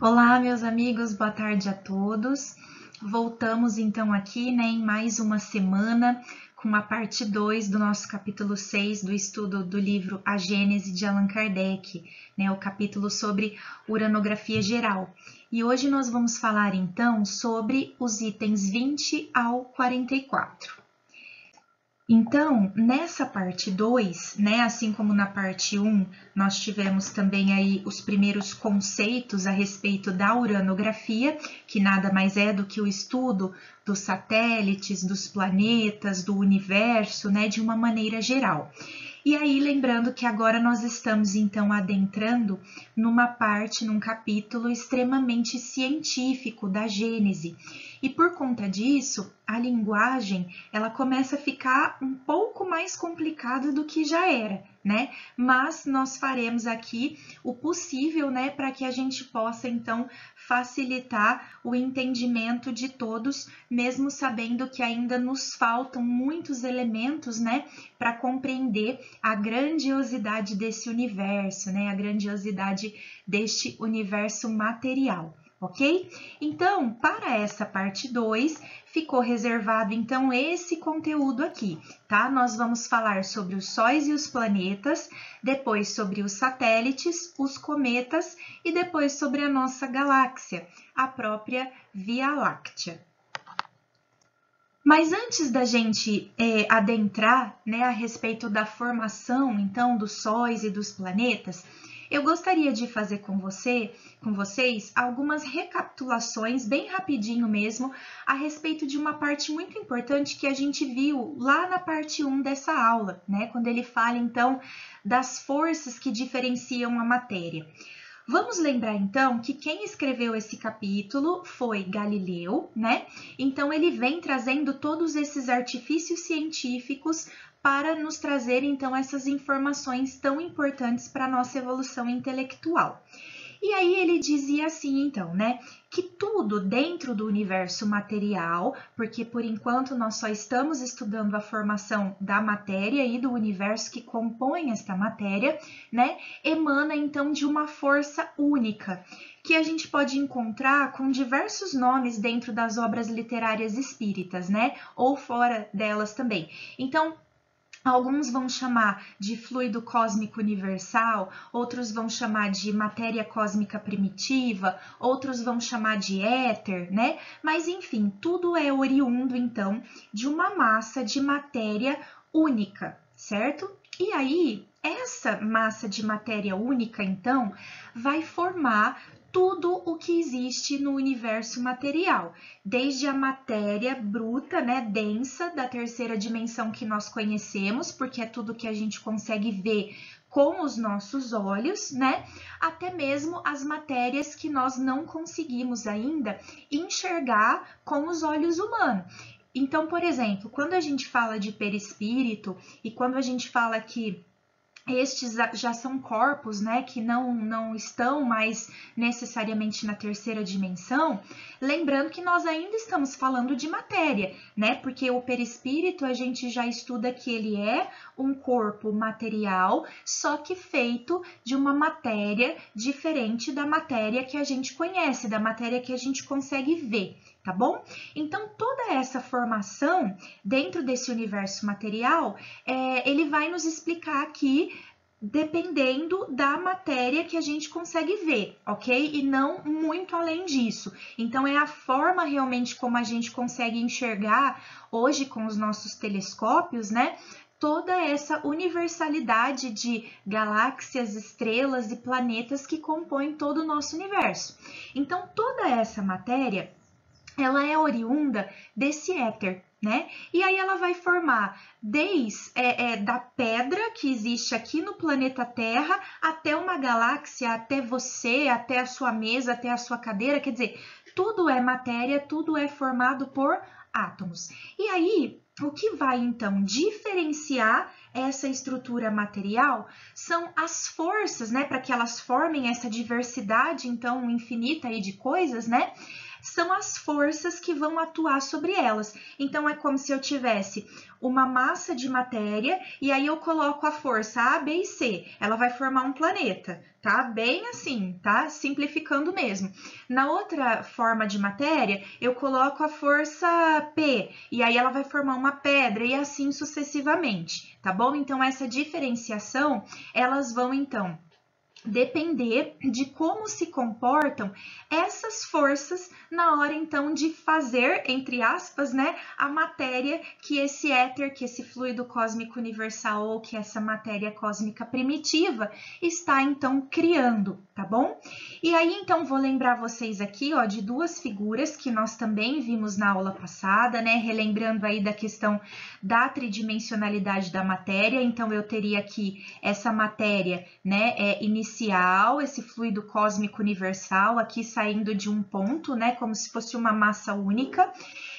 Olá, meus amigos, boa tarde a todos. Voltamos então aqui, em mais uma semana com a parte 2 do nosso capítulo 6 do estudo do livro A Gênese de Allan Kardec, o capítulo sobre uranografia geral. E hoje nós vamos falar então sobre os itens 20 ao 44. Então, nessa parte 2, assim como na parte 1, nós tivemos também aí os primeiros conceitos a respeito da uranografia, que nada mais é do que o estudo dos satélites, dos planetas, do universo, de uma maneira geral. E aí, lembrando que agora nós estamos então adentrando num capítulo extremamente científico da Gênese. E por conta disso, a linguagem, ela começa a ficar um pouco mais complicada do que já era, Mas nós faremos aqui o possível, para que a gente possa então facilitar o entendimento de todos, mesmo sabendo que ainda nos faltam muitos elementos, para compreender a grandiosidade desse universo, a grandiosidade deste universo material. Ok? Então, para essa parte 2, ficou reservado então esse conteúdo aqui, tá? Nós vamos falar sobre os sóis e os planetas, depois sobre os satélites, os cometas e depois sobre a nossa galáxia, a própria Via Láctea. Mas antes da gente adentrar, a respeito da formação então dos sóis e dos planetas, eu gostaria de fazer com vocês algumas recapitulações, bem rapidinho mesmo, a respeito de uma parte muito importante que a gente viu lá na parte 1 dessa aula, quando ele fala, então, das forças que diferenciam a matéria. Vamos lembrar, então, que quem escreveu esse capítulo foi Galileu, Então, ele vem trazendo todos esses artifícios científicos para nos trazer, então, essas informações tão importantes para a nossa evolução intelectual. E aí ele dizia assim, então, que tudo dentro do universo material, porque por enquanto nós só estamos estudando a formação da matéria e do universo que compõe esta matéria, emana então de uma força única, que a gente pode encontrar com diversos nomes dentro das obras literárias espíritas, ou fora delas também. Então, alguns vão chamar de fluido cósmico universal, outros vão chamar de matéria cósmica primitiva, outros vão chamar de éter, Mas, enfim, tudo é oriundo, então, de uma massa de matéria única, certo? E aí, essa massa de matéria única, então, vai formar tudo o que existe no universo material, desde a matéria bruta, densa, da terceira dimensão que nós conhecemos, porque é tudo que a gente consegue ver com os nossos olhos, até mesmo as matérias que nós não conseguimos ainda enxergar com os olhos humanos. Então, por exemplo, quando a gente fala de perispírito e quando a gente fala que estes já são corpos, que não estão mais necessariamente na terceira dimensão, lembrando que nós ainda estamos falando de matéria, porque o perispírito a gente já estuda que ele é um corpo material, só que feito de uma matéria diferente da matéria que a gente conhece, da matéria que a gente consegue ver. Tá bom? Então, toda essa formação dentro desse universo material, ele vai nos explicar aqui, dependendo da matéria que a gente consegue ver, ok? E não muito além disso. Então, é a forma realmente como a gente consegue enxergar hoje com os nossos telescópios, toda essa universalidade de galáxias, estrelas e planetas que compõem todo o nosso universo. Então, toda essa matéria, ela é oriunda desse éter, E aí ela vai formar desde da pedra que existe aqui no planeta Terra até uma galáxia, até você, até a sua mesa, até a sua cadeira, quer dizer, tudo é matéria, tudo é formado por átomos. E aí, o que vai então diferenciar essa estrutura material são as forças, para que elas formem essa diversidade então infinita aí de coisas, São as forças que vão atuar sobre elas. Então, é como se eu tivesse uma massa de matéria e aí eu coloco a força A, B e C. Ela vai formar um planeta, tá bem assim, tá? Simplificando mesmo. Na outra forma de matéria, eu coloco a força P, e aí ela vai formar uma pedra, e assim sucessivamente, tá bom? Então, essa diferenciação, elas vão, então, depender de como se comportam essas forças na hora então de fazer, entre aspas, né, a matéria que esse éter, que esse fluido cósmico universal ou que essa matéria cósmica primitiva está então criando, tá bom? E aí então vou lembrar vocês aqui, ó, de duas figuras que nós também vimos na aula passada, né, relembrando aí da questão da tridimensionalidade da matéria. Então eu teria aqui essa matéria, né, inicial, esse fluido cósmico universal aqui saindo de um ponto, né, como se fosse uma massa única.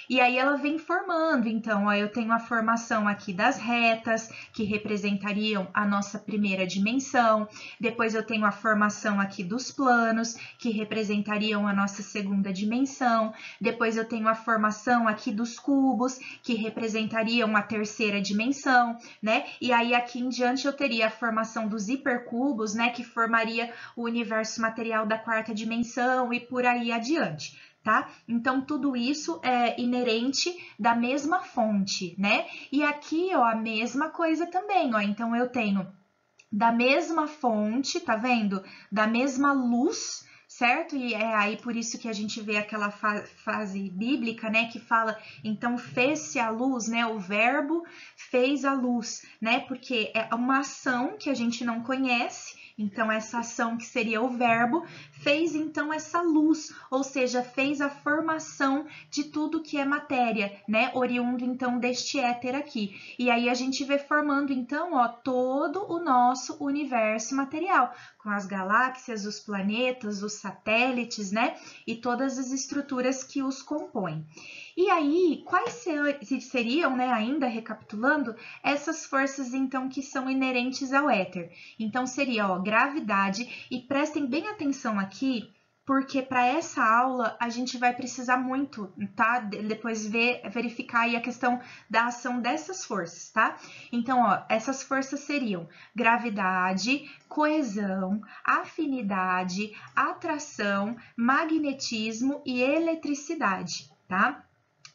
E aí ela vem formando, então, ó, eu tenho a formação aqui das retas, que representariam a nossa primeira dimensão, depois eu tenho a formação aqui dos planos, que representariam a nossa segunda dimensão, depois eu tenho a formação aqui dos cubos, que representariam a terceira dimensão, né? E aí aqui em diante eu teria a formação dos hipercubos, né, que formaria o universo material da quarta dimensão e por aí adiante. Tá? Então, tudo isso é inerente da mesma fonte, né? E aqui, ó, a mesma coisa também, ó. Então, eu tenho da mesma fonte, tá vendo? Da mesma luz, certo? E é aí por isso que a gente vê aquela frase bíblica, né? Que fala, então, fez-se a luz, né? O verbo fez a luz, né? Porque é uma ação que a gente não conhece. Então, essa ação que seria o verbo, fez então essa luz, ou seja, fez a formação de tudo que é matéria, né? Oriundo então deste éter aqui. E aí a gente vê formando então, ó, todo o nosso universo material, com as galáxias, os planetas, os satélites, né? E todas as estruturas que os compõem. E aí, quais seriam, né, ainda recapitulando, essas forças então que são inerentes ao éter? Então seria, ó, gravidade, e prestem bem atenção aqui, porque para essa aula a gente vai precisar muito, tá? Depois verificar aí a questão da ação dessas forças, tá? Então, ó, essas forças seriam gravidade, coesão, afinidade, atração, magnetismo e eletricidade, tá?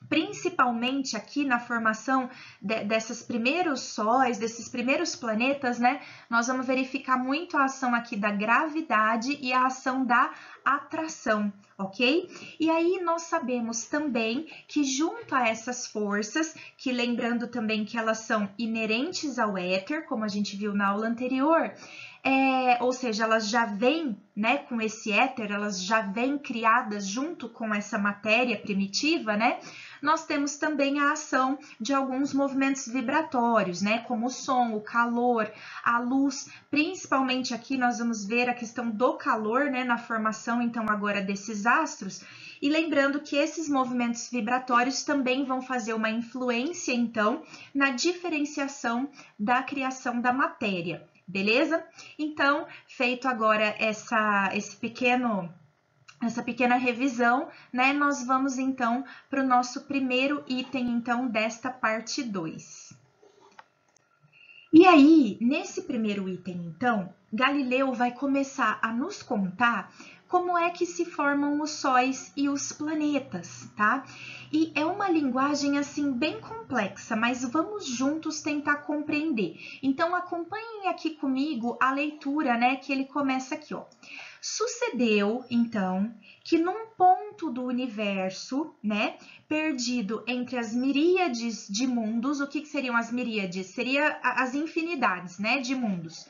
Principalmente aqui na formação desses primeiros sóis, desses primeiros planetas, né? Nós vamos verificar muito a ação aqui da gravidade e a ação da atração, ok? E aí nós sabemos também que junto a essas forças, que lembrando também que elas são inerentes ao éter, como a gente viu na aula anterior, ou seja, elas já vêm, né, com esse éter, elas já vêm criadas junto com essa matéria primitiva, né? Nós temos também a ação de alguns movimentos vibratórios, né, como o som, o calor, a luz, principalmente aqui nós vamos ver a questão do calor, né, na formação então agora desses astros, e lembrando que esses movimentos vibratórios também vão fazer uma influência então na diferenciação da criação da matéria. Beleza? Então, feito agora essa pequena revisão, né? Nós vamos então para o nosso primeiro item então desta parte 2. E aí, nesse primeiro item então, Galileu vai começar a nos contar como é que se formam os sóis e os planetas, tá? E é uma linguagem assim bem complexa, mas vamos juntos tentar compreender. Então acompanhem aqui comigo a leitura, né, que ele começa aqui, ó. Sucedeu, então, que num ponto do universo, né, perdido entre as miríades de mundos, o que seriam as miríades? Seria as infinidades, né, de mundos.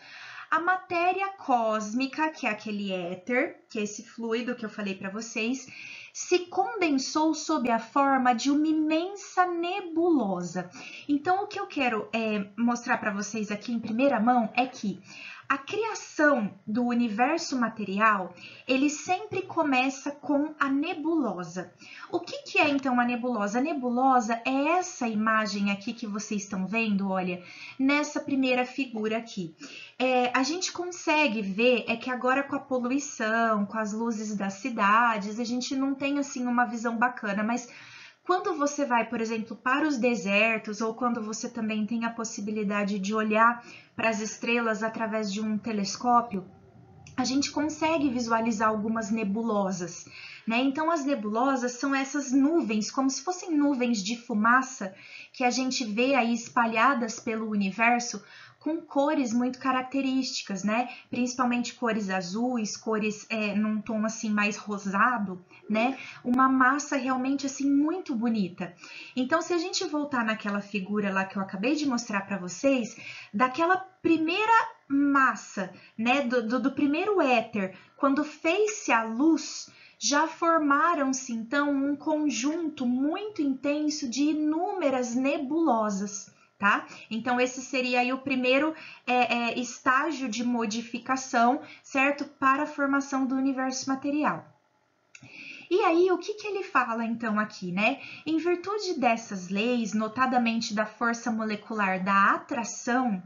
A matéria cósmica, que é aquele éter, que é esse fluido que eu falei para vocês, se condensou sob a forma de uma imensa nebulosa. Então, o que eu quero mostrar para vocês aqui em primeira mão é que a criação do universo material, ele sempre começa com a nebulosa. O que é então a nebulosa? A nebulosa é essa imagem aqui que vocês estão vendo, olha, nessa primeira figura aqui. A gente consegue ver que agora com a poluição, com as luzes das cidades, a gente não tem assim uma visão bacana, mas quando você vai, por exemplo, para os desertos ou quando você também tem a possibilidade de olhar para as estrelas através de um telescópio, a gente consegue visualizar algumas nebulosas, né? Então, as nebulosas são essas nuvens, como se fossem nuvens de fumaça que a gente vê aí espalhadas pelo universo, com cores muito características, né? Principalmente cores azuis, cores num tom assim mais rosado, né? Uma massa realmente assim muito bonita. Então, se a gente voltar naquela figura lá que eu acabei de mostrar para vocês, daquela primeira massa, né? Do primeiro éter, quando fez-se a luz, já formaram-se então um conjunto muito intenso de inúmeras nebulosas. Tá? Então, esse seria aí o primeiro estágio de modificação, certo? Para a formação do universo material. E aí, o que ele fala então aqui, né? Em virtude dessas leis, notadamente da força molecular da atração,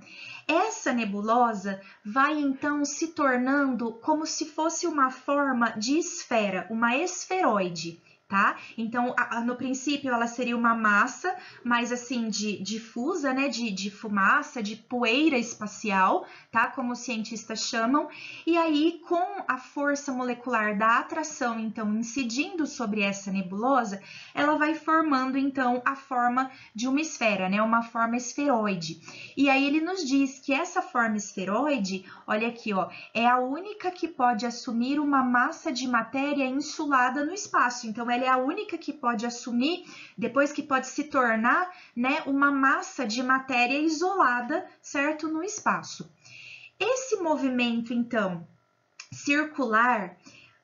essa nebulosa vai então se tornando como se fosse uma forma de esfera, uma esferoide. Tá? Então, no princípio, ela seria uma massa, mais assim, difusa, né? De fumaça, de poeira espacial, tá? Como os cientistas chamam. E aí, com a força molecular da atração, então, incidindo sobre essa nebulosa, ela vai formando, então, a forma de uma esfera, né? Uma forma esferoide. E aí, ele nos diz que essa forma esferoide, olha aqui, ó, é a única que pode assumir uma massa de matéria insulada no espaço. Então, ela é a única que pode assumir, depois que pode se tornar, né, uma massa de matéria isolada, certo, no espaço. Esse movimento, então, circular,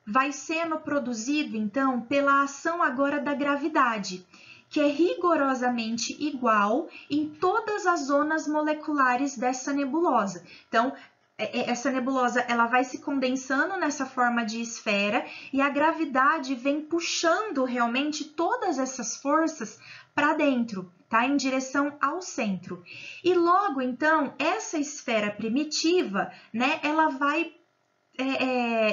vai sendo produzido, então, pela ação agora da gravidade, que é rigorosamente igual em todas as zonas moleculares dessa nebulosa. Então, essa nebulosa ela vai se condensando nessa forma de esfera e a gravidade vem puxando realmente todas essas forças para dentro, tá? Em direção ao centro. E logo, então, essa esfera primitiva, né, ela vai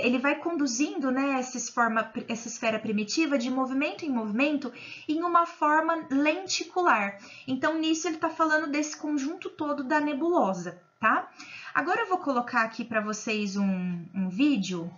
ele vai conduzindo, né, essa esfera primitiva de movimento em movimento em uma forma lenticular. Então, nisso ele está falando desse conjunto todo da nebulosa, tá? Agora eu vou colocar aqui para vocês um vídeo.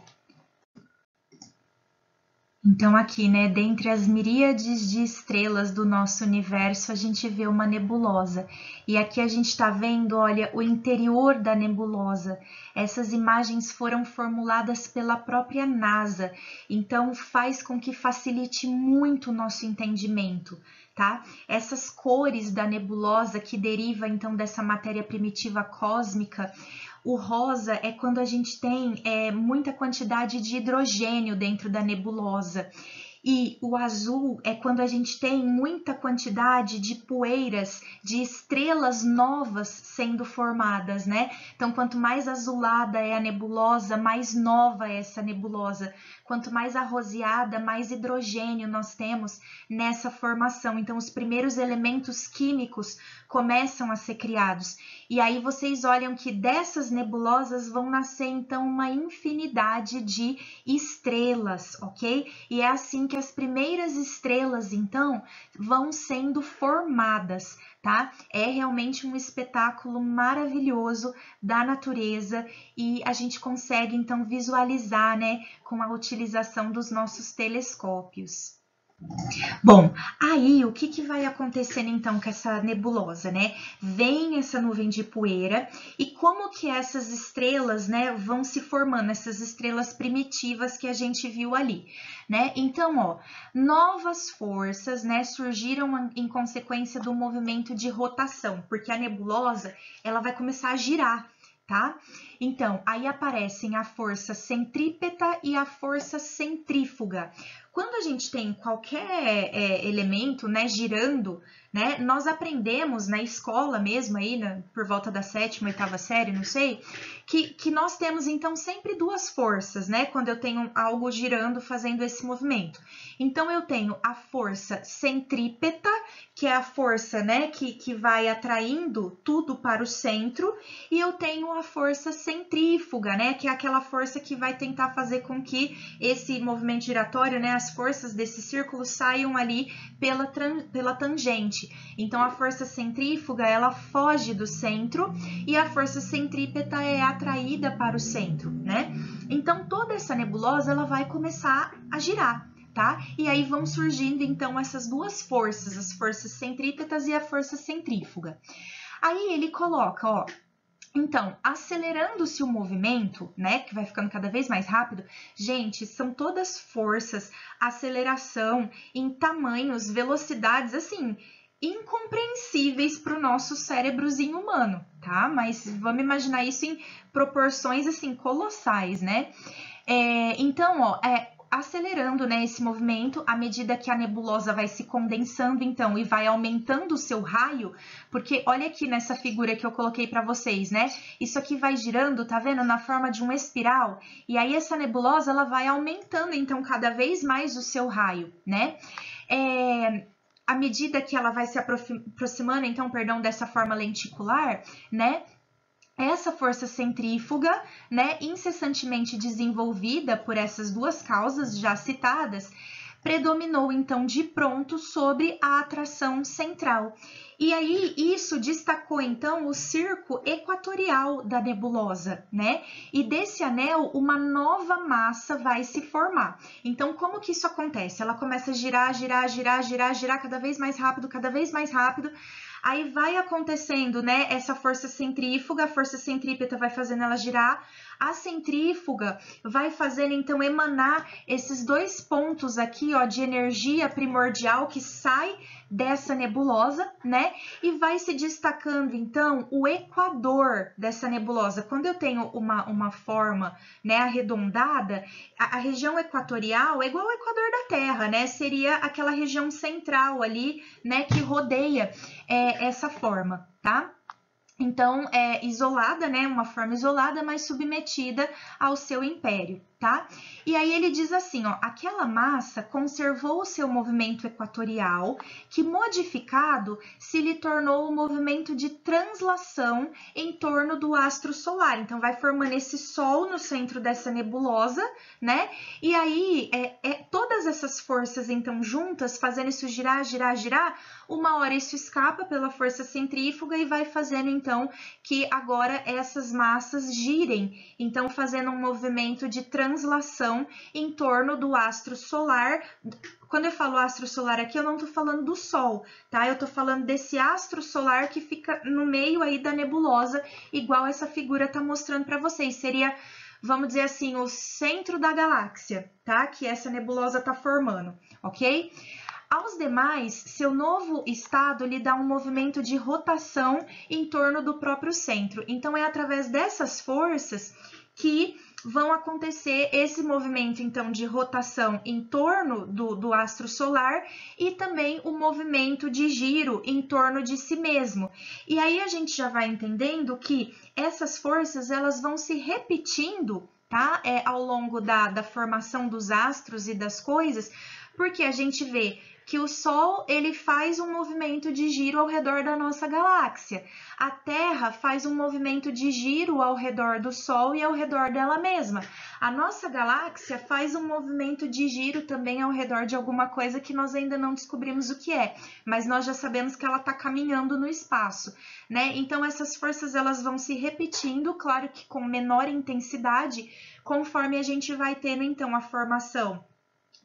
Então, aqui, né, dentre as miríades de estrelas do nosso universo, a gente vê uma nebulosa. E aqui a gente está vendo, olha, o interior da nebulosa. Essas imagens foram formuladas pela própria NASA, então faz com que facilite muito o nosso entendimento, tá? Essas cores da nebulosa que deriva, então, dessa matéria primitiva cósmica. O rosa é quando a gente tem muita quantidade de hidrogênio dentro da nebulosa. E o azul é quando a gente tem muita quantidade de poeiras, de estrelas novas sendo formadas, né? Então, quanto mais azulada é a nebulosa, mais nova é essa nebulosa. Quanto mais arroseada, mais hidrogênio nós temos nessa formação. Então, os primeiros elementos químicos começam a ser criados. E aí vocês olham que dessas nebulosas vão nascer, então, uma infinidade de estrelas, ok? E é assim que as primeiras estrelas, então, vão sendo formadas, tá? É realmente um espetáculo maravilhoso da natureza e a gente consegue, então, visualizar, né, com a utilização dos nossos telescópios. Bom, aí o que vai acontecendo então com essa nebulosa, né? Vem essa nuvem de poeira e como que essas estrelas, né, vão se formando, essas estrelas primitivas que a gente viu ali, né? Então, ó, novas forças, né, surgiram em consequência do movimento de rotação, porque a nebulosa, ela vai começar a girar, tá? Então, aí aparecem a força centrípeta e a força centrífuga. Quando a gente tem qualquer elemento, né, girando, né, nós aprendemos na escola mesmo, aí, por volta da 7ª, 8ª série, não sei, que nós temos, então, sempre duas forças, né, quando eu tenho algo girando, fazendo esse movimento. Então, eu tenho a força centrípeta, que é a força, né, que vai atraindo tudo para o centro, e eu tenho a força centrífuga, né, que é aquela força que vai tentar fazer com que esse movimento giratório, né, as forças desse círculo saiam ali pela tangente. seguinte, então a força centrífuga ela foge do centro e a força centrípeta é atraída para o centro, né? Então toda essa nebulosa ela vai começar a girar, tá? E aí vão surgindo então essas duas forças, as forças centrípetas e a força centrífuga. Aí ele coloca, ó, então, acelerando-se o movimento, né, que vai ficando cada vez mais rápido, gente, são todas forças, aceleração em tamanhos, velocidades, assim, incompreensíveis para o nosso cérebrozinho humano, tá? Mas vamos imaginar isso em proporções, assim, colossais, né? Então, ó, acelerando, né, esse movimento, à medida que a nebulosa vai se condensando, então, e vai aumentando o seu raio, porque olha aqui nessa figura que eu coloquei para vocês, né? Isso aqui vai girando, tá vendo? Na forma de uma espiral, e aí essa nebulosa, ela vai aumentando, então, cada vez mais o seu raio, né? À medida que ela vai se aproximando, então, perdão, dessa forma lenticular, né? Essa força centrífuga, né, incessantemente desenvolvida por essas duas causas já citadas, predominou então de pronto sobre a atração central. E aí isso destacou então o circo equatorial da nebulosa, né? E desse anel uma nova massa vai se formar. Então como que isso acontece? Ela começa a girar, girar, girar, girar, girar cada vez mais rápido, cada vez mais rápido. Aí vai acontecendo, né, essa força centrífuga, a força centrípeta vai fazendo ela girar, a centrífuga vai fazendo, então, emanar esses dois pontos aqui, ó, de energia primordial que sai dessa nebulosa, né, e vai se destacando, então, o equador dessa nebulosa. Quando eu tenho uma forma, né, arredondada, a região equatorial é igual ao equador da Terra, né, seria aquela região central ali, né, que rodeia essa forma, tá? Então, é isolada, né? Uma forma isolada, mas submetida ao seu império, tá? E aí ele diz assim, ó, aquela massa conservou o seu movimento equatorial, que modificado se lhe tornou o movimento de translação em torno do astro solar. Então, vai formando esse sol no centro dessa nebulosa, né? E aí, todas essas forças, então, juntas, fazendo isso girar, girar, girar, uma hora isso escapa pela força centrífuga e vai fazendo, então, que agora essas massas girem, então fazendo um movimento de translação em torno do astro solar. Quando eu falo astro solar aqui, eu não tô falando do Sol, tá? Eu tô falando desse astro solar que fica no meio aí da nebulosa, igual essa figura tá mostrando para vocês. Seria, vamos dizer assim, o centro da galáxia, tá? Que essa nebulosa tá formando, ok? Aos demais, seu novo estado lhe dá um movimento de rotação em torno do próprio centro. Então, é através dessas forças que vão acontecer esse movimento, então, de rotação em torno do astro solar e também o movimento de giro em torno de si mesmo. E aí a gente já vai entendendo que essas forças, elas vão se repetindo, tá? Ao longo da formação dos astros e das coisas, porque a gente vê que o Sol ele faz um movimento de giro ao redor da nossa galáxia. A Terra faz um movimento de giro ao redor do Sol e ao redor dela mesma. A nossa galáxia faz um movimento de giro também ao redor de alguma coisa que nós ainda não descobrimos o que é, mas nós já sabemos que ela está caminhando no espaço, né? Então essas forças elas vão se repetindo, claro que com menor intensidade, conforme a gente vai tendo então a formação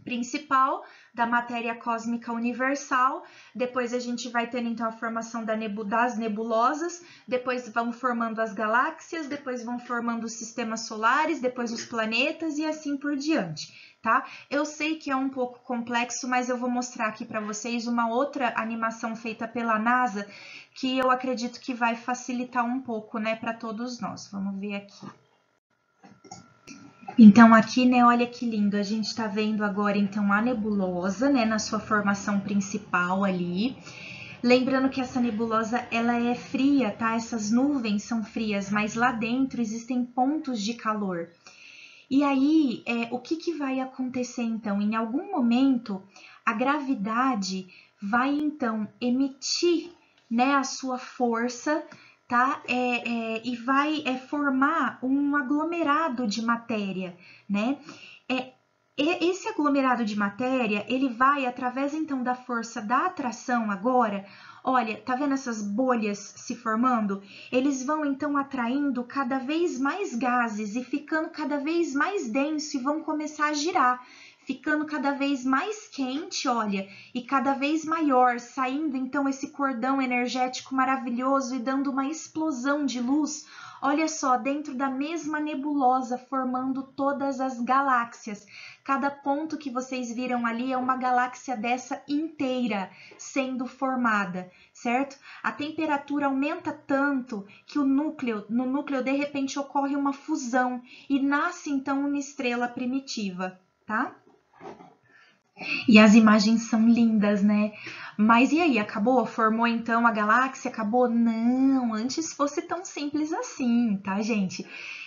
principal da matéria cósmica universal, depois a gente vai tendo então a formação das nebulosas, depois vão formando as galáxias, depois vão formando os sistemas solares, depois os planetas e assim por diante, tá? Eu sei que é um pouco complexo, mas eu vou mostrar aqui para vocês uma outra animação feita pela NASA que eu acredito que vai facilitar um pouco, né, para todos nós. Vamos ver aqui. Então, aqui, né, olha que lindo, a gente está vendo agora, então, a nebulosa, né, na sua formação principal ali. Lembrando que essa nebulosa, ela é fria, tá? Essas nuvens são frias, mas lá dentro existem pontos de calor. E aí, o que vai acontecer, então? Em algum momento, a gravidade vai, então, emitir, né, a sua força, tá? E vai formar um aglomerado de matéria, né? esse aglomerado de matéria, ele vai, através então da força da atração agora, olha, tá vendo essas bolhas se formando? Eles vão então atraindo cada vez mais gases e ficando cada vez mais denso e vão começar a girar, ficando cada vez mais quente, olha, e cada vez maior, saindo então esse cordão energético maravilhoso e dando uma explosão de luz. Olha só, dentro da mesma nebulosa, formando todas as galáxias. Cada ponto que vocês viram ali é uma galáxia dessa inteira sendo formada, certo? A temperatura aumenta tanto que no núcleo de repente ocorre uma fusão e nasce então uma estrela primitiva, tá? E as imagens são lindas, né? Mas e aí, acabou? Formou então a galáxia? Acabou? Não, antes fosse tão simples assim, tá, gente?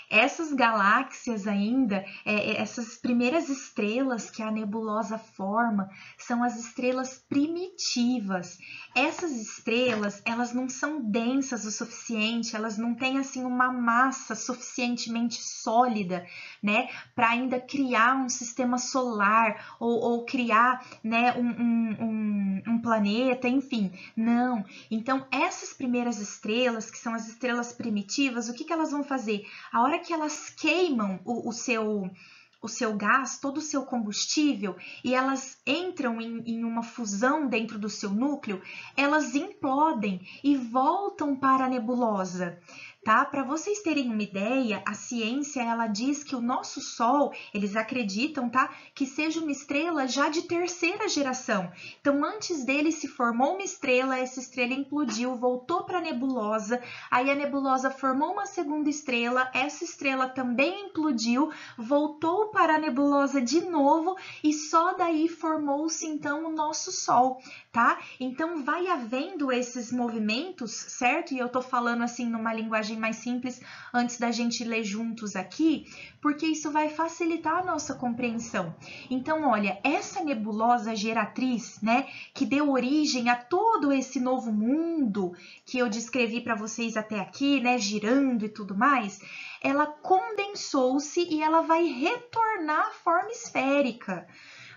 Essas galáxias ainda, essas primeiras estrelas que a nebulosa forma, são as estrelas primitivas. Essas estrelas, elas não são densas o suficiente, elas não têm assim uma massa suficientemente sólida, né, para ainda criar um sistema solar ou criar, né, um planeta, enfim, não. Então, essas primeiras estrelas, que são as estrelas primitivas, o que elas vão fazer? A hora que elas queimam o seu gás, todo o seu combustível, e elas entram em uma fusão dentro do seu núcleo, elas implodem e voltam para a nebulosa. Tá? Para vocês terem uma ideia, a ciência ela diz que o nosso Sol, eles acreditam, tá, que seja uma estrela já de terceira geração. Então, antes dele se formou uma estrela, essa estrela implodiu, voltou para a nebulosa, aí a nebulosa formou uma segunda estrela, essa estrela também implodiu, voltou para a nebulosa de novo e só daí formou-se então o nosso Sol, tá? Então, vai havendo esses movimentos, certo? E eu tô falando assim numa linguagem mais simples antes da gente ler juntos aqui, porque isso vai facilitar a nossa compreensão. Então, olha, essa nebulosa geratriz, né, que deu origem a todo esse novo mundo que eu descrevi para vocês até aqui, né, girando e tudo mais, ela condensou-se e ela vai retornar à forma esférica.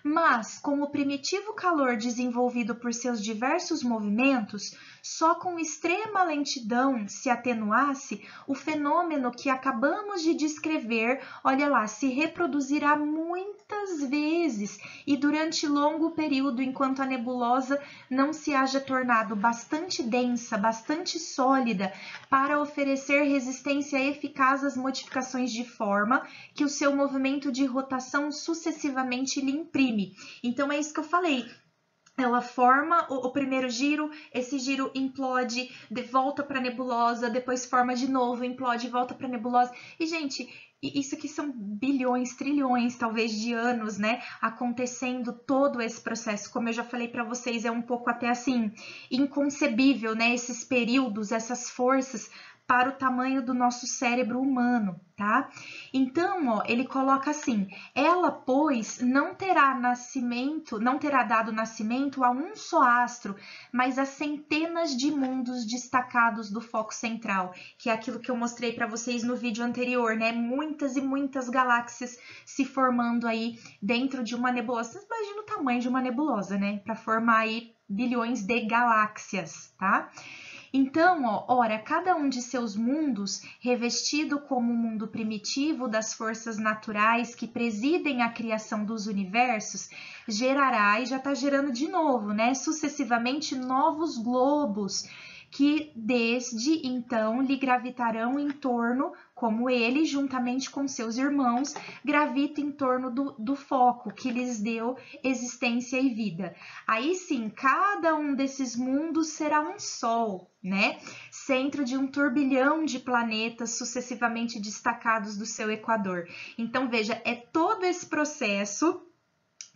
Mas, com o primitivo calor desenvolvido por seus diversos movimentos, só com extrema lentidão se atenuasse, o fenômeno que acabamos de descrever, olha lá, se reproduzirá muitas vezes e durante longo período, enquanto a nebulosa não se haja tornado bastante densa, bastante sólida, para oferecer resistência eficaz às modificações de forma que o seu movimento de rotação sucessivamente lhe imprime. Então, é isso que eu falei. Ela forma o primeiro giro, esse giro implode, volta para a nebulosa, depois forma de novo, implode, volta para a nebulosa. E, gente, isso aqui são bilhões, trilhões, talvez, de anos, né, acontecendo todo esse processo. Como eu já falei para vocês, é um pouco até assim inconcebível, né, esses períodos, essas forças para o tamanho do nosso cérebro humano, tá? Então, ó, ele coloca assim: ela, pois, não terá dado nascimento a um só astro, mas a centenas de mundos destacados do foco central, que é aquilo que eu mostrei para vocês no vídeo anterior, né? Muitas e muitas galáxias se formando aí dentro de uma nebulosa. Você imagina o tamanho de uma nebulosa, né? Para formar aí bilhões de galáxias, tá? Então, ó, ora, cada um de seus mundos, revestido como um mundo primitivo das forças naturais que presidem a criação dos universos, gerará, e já está gerando de novo, né, sucessivamente novos globos, que desde então lhe gravitarão em torno, como ele, juntamente com seus irmãos, gravita em torno do foco que lhes deu existência e vida. Aí sim, cada um desses mundos será um sol, né? Centro de um turbilhão de planetas sucessivamente destacados do seu equador. Então, veja, é todo esse processo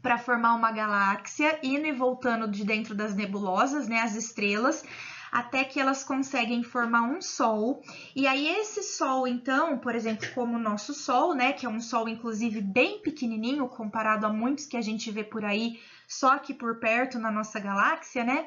para formar uma galáxia, indo e voltando de dentro das nebulosas, né, as estrelas, até que elas conseguem formar um Sol. E aí esse Sol, então, por exemplo, como o nosso Sol, né, que é um Sol inclusive bem pequenininho comparado a muitos que a gente vê por aí, só aqui por perto na nossa galáxia, né?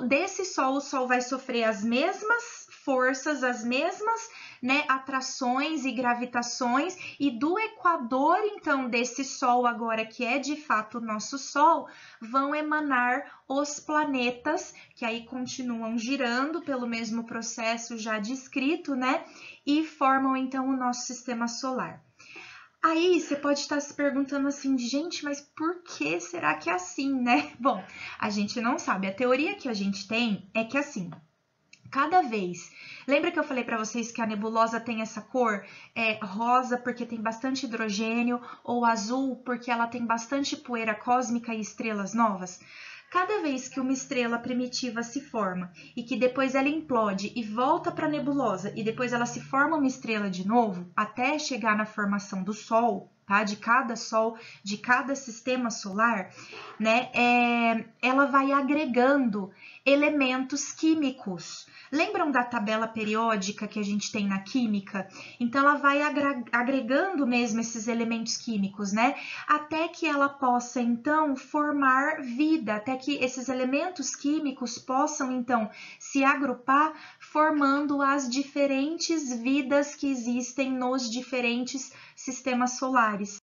Desse Sol, o Sol vai sofrer as mesmas forças, as mesmas né, atrações e gravitações, e do equador, então, desse Sol agora, que é de fato o nosso Sol, vão emanar os planetas, que aí continuam girando pelo mesmo processo já descrito, né, e formam, então, o nosso sistema solar. Aí você pode estar se perguntando assim, gente, mas por que será que é assim, né? Bom, a gente não sabe. A teoria que a gente tem é que assim, cada vez. Lembra que eu falei para vocês que a nebulosa tem essa cor rosa porque tem bastante hidrogênio, ou azul porque ela tem bastante poeira cósmica e estrelas novas? Cada vez que uma estrela primitiva se forma e que depois ela implode e volta para a nebulosa e depois ela se forma uma estrela de novo, até chegar na formação do Sol, tá? De cada Sol, de cada sistema solar, né? Ela vai agregando elementos químicos. Lembram da tabela periódica que a gente tem na química? Então, ela vai agregando mesmo esses elementos químicos, né? Até que ela possa, então, formar vida, até que esses elementos químicos possam, então, se agrupar, formando as diferentes vidas que existem nos diferentes sistemas solares.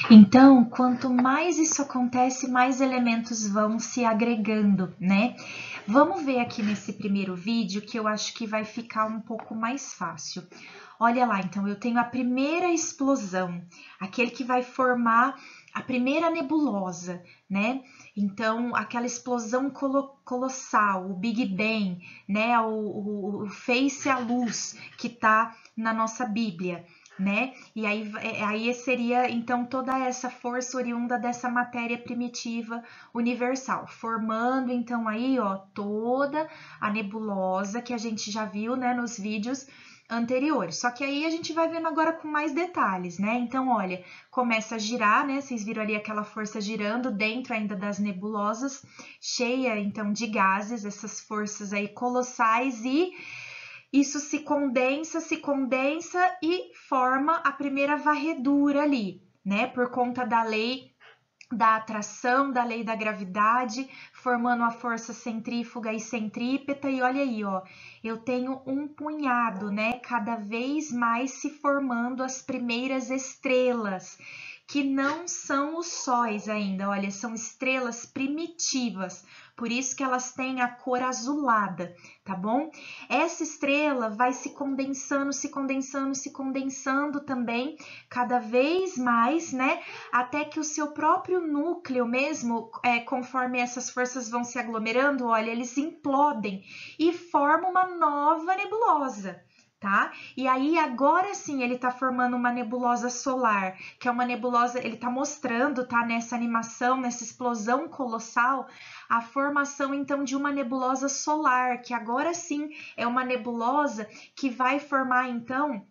Então, quanto mais isso acontece, mais elementos vão se agregando, né? Vamos ver aqui nesse primeiro vídeo que eu acho que vai ficar um pouco mais fácil. Olha lá, então eu tenho a primeira explosão, aquele que vai formar a primeira nebulosa, né? Então, aquela explosão colossal, o Big Bang, né? O fez-se a luz que tá na nossa Bíblia, né? E aí seria então toda essa força oriunda dessa matéria primitiva universal, formando então aí, ó, toda a nebulosa que a gente já viu, né, nos vídeos anteriores. Só que aí a gente vai vendo agora com mais detalhes, né? Então, olha, começa a girar, né? Vocês viram ali aquela força girando dentro ainda das nebulosas, cheia então de gases, essas forças aí colossais, e isso se condensa e forma a primeira varredura ali, né? Por conta da lei da atração, da lei da gravidade, formando a força centrífuga e centrípeta. E olha aí, ó, eu tenho um punhado, né? Cada vez mais se formando as primeiras estrelas, que não são os sóis ainda, olha, são estrelas primitivas, por isso que elas têm a cor azulada, tá bom? Essa estrela vai se condensando, se condensando, se condensando também, cada vez mais, né? Até que o seu próprio núcleo mesmo, conforme essas forças vão se aglomerando, olha, eles implodem e formam uma nova nebulosa. Tá? E aí agora sim ele está formando uma nebulosa solar, que é uma nebulosa, ele está mostrando, tá, nessa animação, nessa explosão colossal, a formação então de uma nebulosa solar, que agora sim é uma nebulosa que vai formar então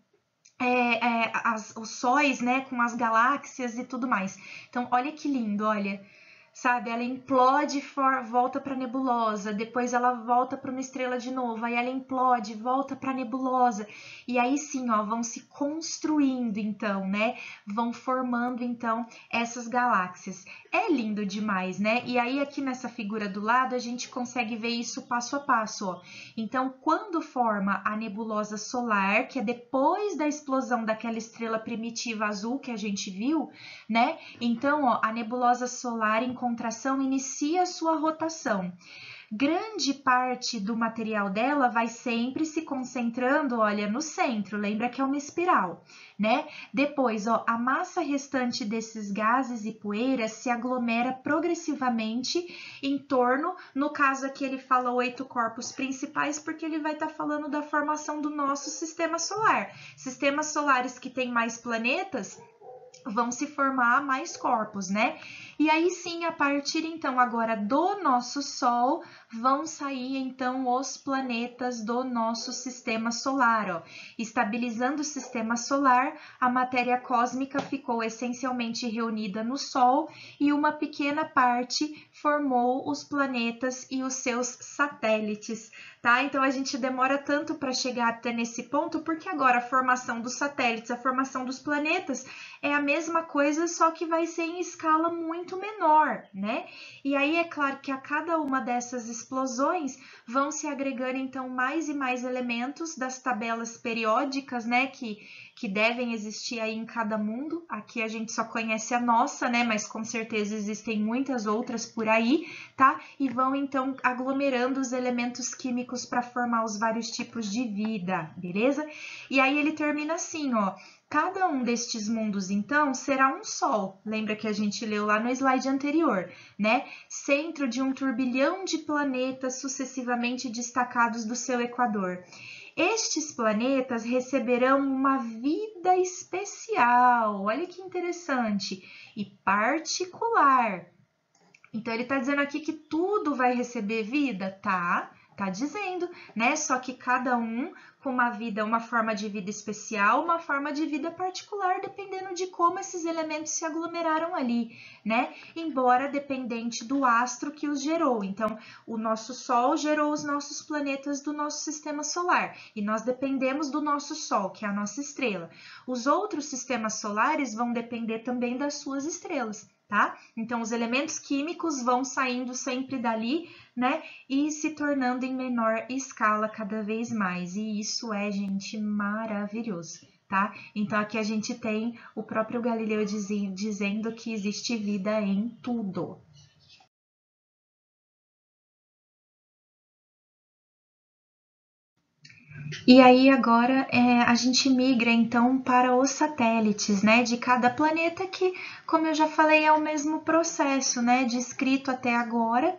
os sóis, né, com as galáxias e tudo mais. Então, olha que lindo, olha. Sabe, ela implode e volta para a nebulosa, depois ela volta para uma estrela de novo, aí ela implode, volta para a nebulosa, e aí sim, ó, vão se construindo então, né? Vão formando então essas galáxias. É lindo demais, né? E aí aqui nessa figura do lado a gente consegue ver isso passo a passo, ó. Então, quando forma a nebulosa solar, que é depois da explosão daquela estrela primitiva azul que a gente viu, né? Então, ó, a nebulosa solar em contração inicia sua rotação. Grande parte do material dela vai sempre se concentrando, olha, no centro, lembra que é uma espiral, né? Depois, ó, a massa restante desses gases e poeiras se aglomera progressivamente em torno, no caso aqui ele fala 8 corpos principais, porque ele vai estar falando da formação do nosso sistema solar. Sistemas solares que têm mais planetas, vão se formar mais corpos, né? E aí sim, a partir então agora do nosso Sol, vão sair então os planetas do nosso sistema solar, ó. Estabilizando o sistema solar, a matéria cósmica ficou essencialmente reunida no Sol e uma pequena parte formou os planetas e os seus satélites, tá? Então a gente demora tanto para chegar até nesse ponto, porque agora a formação dos satélites, a formação dos planetas é a mesma coisa, só que vai ser em escala muito menor, né? E aí é claro que a cada uma dessas explosões vão se agregando então mais e mais elementos das tabelas periódicas, né, que devem existir aí em cada mundo. Aqui a gente só conhece a nossa, né, mas com certeza existem muitas outras por aí, tá? E vão então aglomerando os elementos químicos para formar os vários tipos de vida, beleza? E aí ele termina assim, ó. Cada um destes mundos, então, será um Sol. Lembra que a gente leu lá no slide anterior, né? Centro de um turbilhão de planetas sucessivamente destacados do seu equador. Estes planetas receberão uma vida especial, olha que interessante, e particular. Então, ele está dizendo aqui que tudo vai receber vida? Tá dizendo, né? Só que cada um com uma vida, uma forma de vida especial, uma forma de vida particular, dependendo de como esses elementos se aglomeraram ali, né? Embora dependente do astro que os gerou. Então, o nosso Sol gerou os nossos planetas do nosso sistema solar e nós dependemos do nosso Sol, que é a nossa estrela. Os outros sistemas solares vão depender também das suas estrelas, tá? Então, os elementos químicos vão saindo sempre dali, né? E se tornando em menor escala cada vez mais. E isso é, gente, maravilhoso, tá? Então, aqui a gente tem o próprio Galileu dizendo que existe vida em tudo. E aí agora a gente migra então para os satélites, né, de cada planeta que, como eu já falei, é o mesmo processo, né, descrito até agora.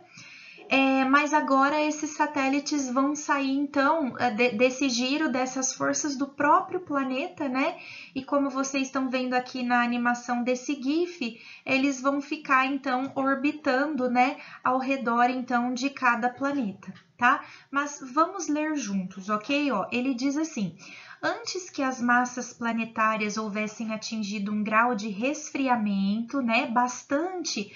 Mas agora esses satélites vão sair então desse giro, dessas forças do próprio planeta, né? E como vocês estão vendo aqui na animação desse GIF, eles vão ficar então orbitando, né, ao redor então de cada planeta, tá? Mas vamos ler juntos, ok? Ó, ele diz assim: antes que as massas planetárias houvessem atingido um grau de resfriamento, né, bastante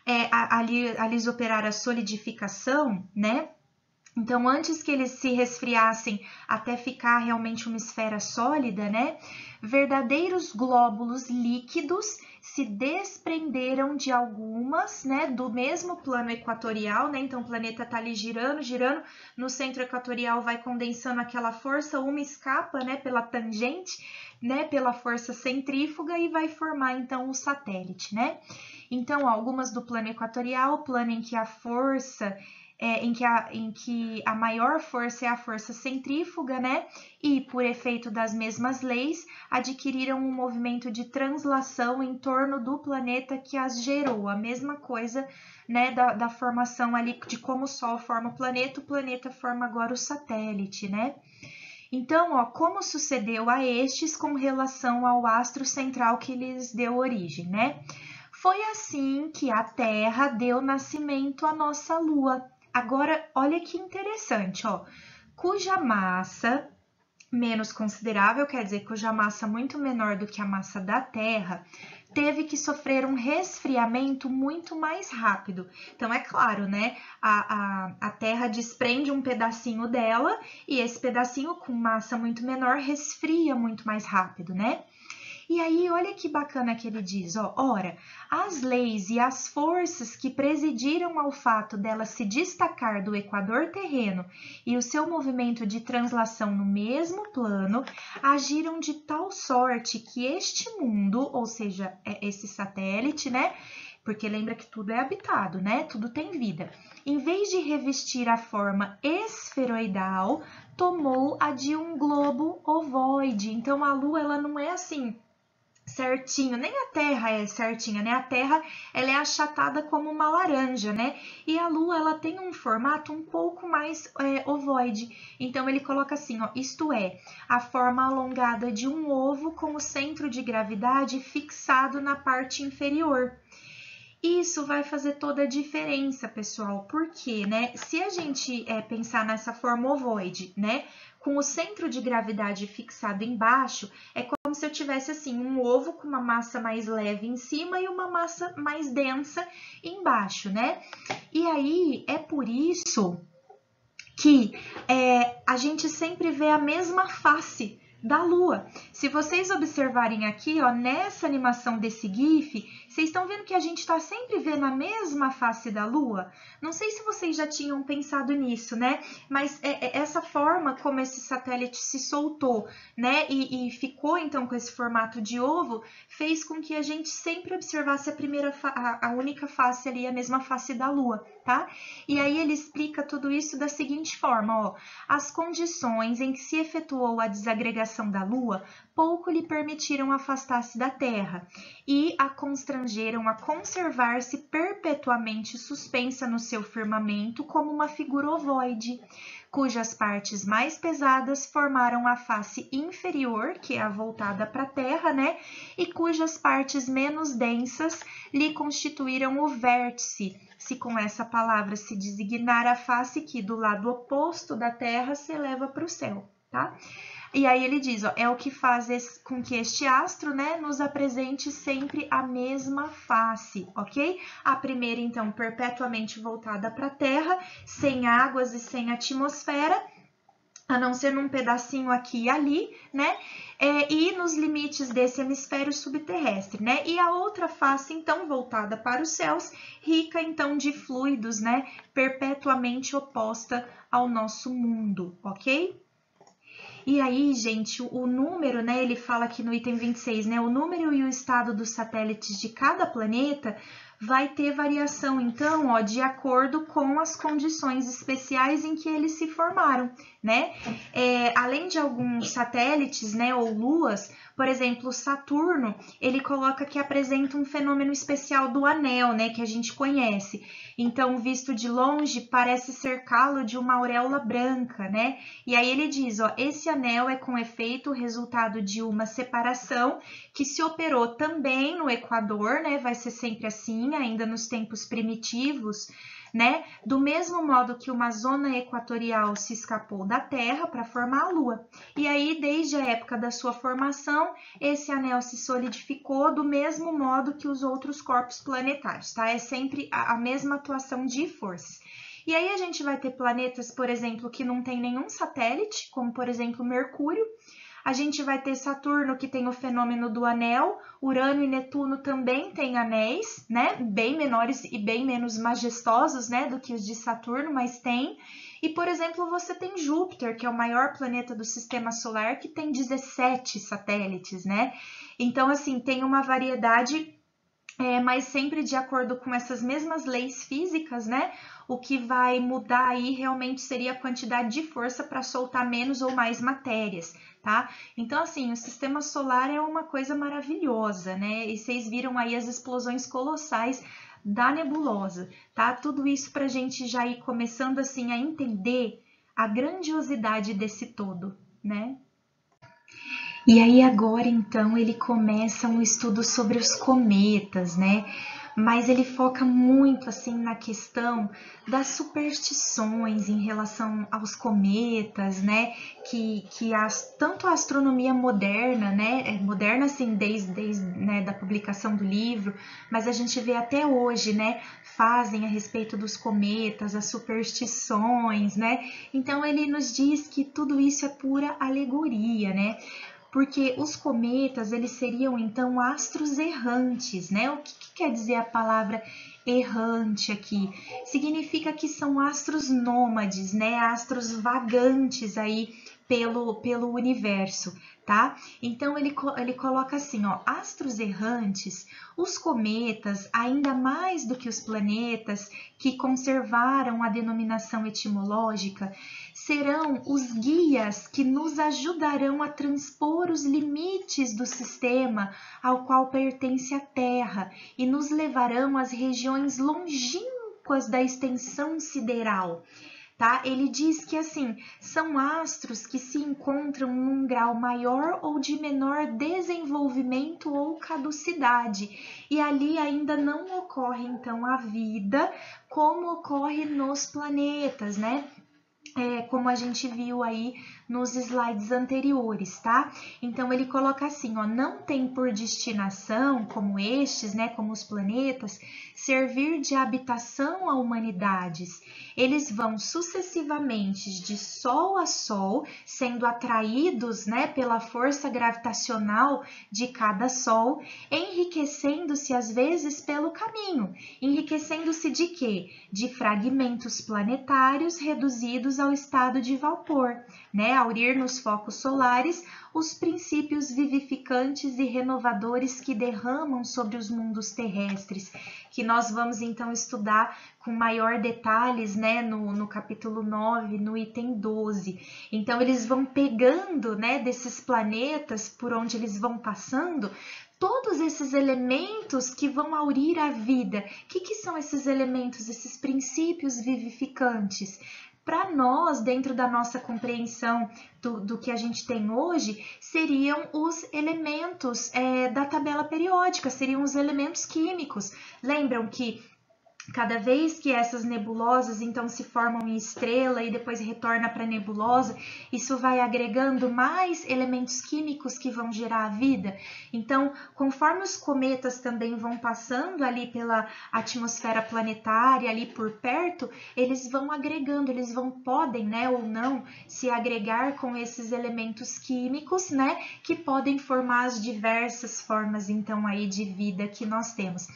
a lhes operar a solidificação, né? Então, antes que eles se resfriassem até ficar realmente uma esfera sólida, né? Verdadeiros glóbulos líquidos se desprenderam de algumas, né? Do mesmo plano equatorial, né? Então, o planeta tá ali girando, no centro equatorial vai condensando aquela força, uma escapa, né? Pela tangente, né? Pela força centrífuga e vai formar, então, o satélite, né? Então, algumas do plano equatorial, plano em que a força em que a maior força é a força centrífuga, né? E por efeito das mesmas leis, adquiriram um movimento de translação em torno do planeta que as gerou. A mesma coisa, né? Da formação ali de como o Sol forma o planeta forma agora o satélite, né? Então, ó, como sucedeu a estes com relação ao astro central que lhes deu origem, né? Foi assim que a Terra deu nascimento à nossa Lua. Agora, olha que interessante, ó, cuja massa menos considerável, quer dizer, cuja massa muito menor do que a massa da Terra, teve que sofrer um resfriamento muito mais rápido. Então, é claro, né? A Terra desprende um pedacinho dela e esse pedacinho com massa muito menor resfria muito mais rápido, né? E aí, olha que bacana que ele diz, ó, ora, as leis e as forças que presidiram ao fato dela se destacar do equador terreno e o seu movimento de translação no mesmo plano, agiram de tal sorte que este mundo, ou seja, esse satélite, né? Porque lembra que tudo é habitado, né? Tudo tem vida. Em vez de revestir a forma esferoidal, tomou a de um globo ovoide. Então, a Lua, ela não é assim certinho, nem a Terra é certinha, né? A Terra, ela é achatada como uma laranja, né? E a Lua, ela tem um formato um pouco mais ovoide. Então, ele coloca assim, ó, isto é, a forma alongada de um ovo com o centro de gravidade fixado na parte inferior. Isso vai fazer toda a diferença, pessoal, porque, né, se a gente pensar nessa forma ovoide, né, com o centro de gravidade fixado embaixo, é como se eu tivesse, assim, um ovo com uma massa mais leve em cima e uma massa mais densa embaixo, né? E aí, é por isso que a gente sempre vê a mesma face da Lua. Se vocês observarem aqui, ó, nessa animação desse GIF, vocês estão vendo que a gente está sempre vendo a mesma face da Lua? Não sei se vocês já tinham pensado nisso, né? Mas essa forma como esse satélite se soltou, né? E ficou então com esse formato de ovo, fez com que a gente sempre observasse a única face ali, a mesma face da Lua, tá? E aí ele explica tudo isso da seguinte forma, ó. As condições em que se efetuou a desagregação da Lua pouco lhe permitiram afastar-se da Terra e a constrangeram a conservar-se perpetuamente suspensa no seu firmamento como uma figura ovoide, cujas partes mais pesadas formaram a face inferior, que é a voltada para a Terra, né? E cujas partes menos densas lhe constituíram o vértice, se com essa palavra se designar a face que do lado oposto da Terra se eleva para o céu, tá? E aí ele diz, ó, é o que faz com que este astro, né, nos apresente sempre a mesma face, ok? A primeira, então, perpetuamente voltada para a Terra, sem águas e sem atmosfera, a não ser num pedacinho aqui e ali, né? E nos limites desse hemisfério subterrestre, né? E a outra face, então, voltada para os céus, rica, então, de fluidos, né? Perpetuamente oposta ao nosso mundo, ok? E aí, gente, o número, né, ele fala aqui no item 26, né, o número e o estado dos satélites de cada planeta vai ter variação, então, ó, de acordo com as condições especiais em que eles se formaram, né? Além de alguns satélites, né, ou luas, por exemplo, Saturno, ele coloca que apresenta um fenômeno especial do anel, né, que a gente conhece. Então, visto de longe, parece cercá-lo de uma auréola branca, né? E aí ele diz, ó, esse anel é com efeito o resultado de uma separação que se operou também no Equador, né? Vai ser sempre assim, ainda nos tempos primitivos, né? Do mesmo modo que uma zona equatorial se escapou da Terra para formar a Lua. E aí, desde a época da sua formação, esse anel se solidificou do mesmo modo que os outros corpos planetários, tá? É sempre a mesma atuação de forças. E aí a gente vai ter planetas, por exemplo, que não tem nenhum satélite, como por exemplo Mercúrio. A gente vai ter Saturno, que tem o fenômeno do anel. Urano e Netuno também têm anéis, né? Bem menores e bem menos majestosos, né, do que os de Saturno, mas tem. E, por exemplo, você tem Júpiter, que é o maior planeta do sistema solar, que tem 17 satélites, né? Então, assim, tem uma variedade, mas sempre de acordo com essas mesmas leis físicas, né? O que vai mudar aí realmente seria a quantidade de força para soltar menos ou mais matérias, tá? Então, assim, o sistema solar é uma coisa maravilhosa, né? E vocês viram aí as explosões colossais da nebulosa, tá? Tudo isso para a gente já ir começando, assim, a entender a grandiosidade desse todo, né? E aí agora, então, ele começa um estudo sobre os cometas, né? Mas ele foca muito assim na questão das superstições em relação aos cometas, né? Tanto a astronomia moderna, né? Moderna assim desde né, da publicação do livro, mas a gente vê até hoje, né? Fazem a respeito dos cometas, as superstições, né? Então ele nos diz que tudo isso é pura alegoria, né? Porque os cometas, eles seriam então astros errantes, né? O que quer dizer a palavra errante aqui? Significa que são astros nômades, né? Astros vagantes aí pelo universo, tá? Então ele coloca assim, ó, astros errantes, os cometas, ainda mais do que os planetas que conservaram a denominação etimológica, serão os guias que nos ajudarão a transpor os limites do sistema ao qual pertence a Terra e nos levarão às regiões longínquas da extensão sideral. Tá? Ele diz que assim, são astros que se encontram num grau maior ou de menor desenvolvimento ou caducidade, e ali ainda não ocorre então a vida como ocorre nos planetas, né? Como a gente viu aí nos slides anteriores, tá? Então ele coloca assim, ó, não tem por destinação, como estes, né, como os planetas, servir de habitação a humanidades. Eles vão sucessivamente de Sol a Sol, sendo atraídos, né, pela força gravitacional de cada Sol, enriquecendo-se às vezes pelo caminho. Enriquecendo-se de quê? De fragmentos planetários reduzidos ao estado de vapor, né? Ao ir nos focos solares, os princípios vivificantes e renovadores que derramam sobre os mundos terrestres, que nós vamos então estudar com maior detalhes, né, no capítulo 9, no item 12. Então eles vão pegando, né, desses planetas por onde eles vão passando, todos esses elementos que vão aurir a vida. O que são esses elementos, esses princípios vivificantes? Para nós, dentro da nossa compreensão do que a gente tem hoje, seriam os elementos da tabela periódica, seriam os elementos químicos. Lembram que cada vez que essas nebulosas então se formam em estrela e depois retorna para a nebulosa, isso vai agregando mais elementos químicos que vão gerar a vida. Então, conforme os cometas também vão passando ali pela atmosfera planetária, ali por perto, eles vão agregando, podem, né, ou não, se agregar com esses elementos químicos, né, que podem formar as diversas formas então aí de vida que nós temos.